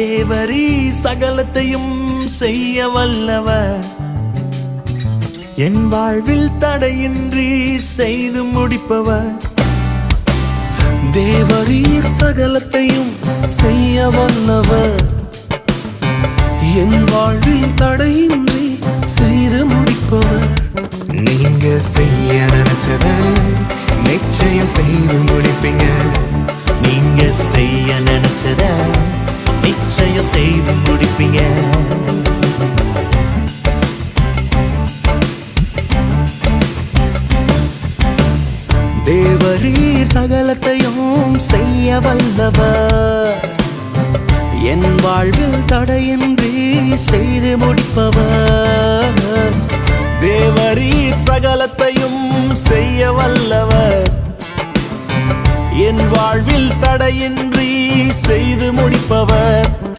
தேவரீ சகலத்தையும் செய்ய வல்லவர், என் வாழ்வில் தடையின்றி செய்து முடிப்பவர். தேவரீர் சகலத்தையும் செய்ய வல்லவர், என் வாழ்வில் தடையின்றி செய்து முடிப்பவர். நீங்க செய்ய நினைச்சத நிச்சயம் செய்து முடிப்பீங்க. நீங்க செய்ய நினைச்சத நிச்சயம் செய்து முடிப்பீங்க. தேவரீர் சகலத்தையும் செய்ய வல்லவர், என் வாழ்வில் தடையின்றி செய்து முடிப்பவர். தேவரீர் சகலத்தையும் செய்ய வல்லவர், என் வாழ்வில் தடையின்றி செய்து முடிப்பவர்.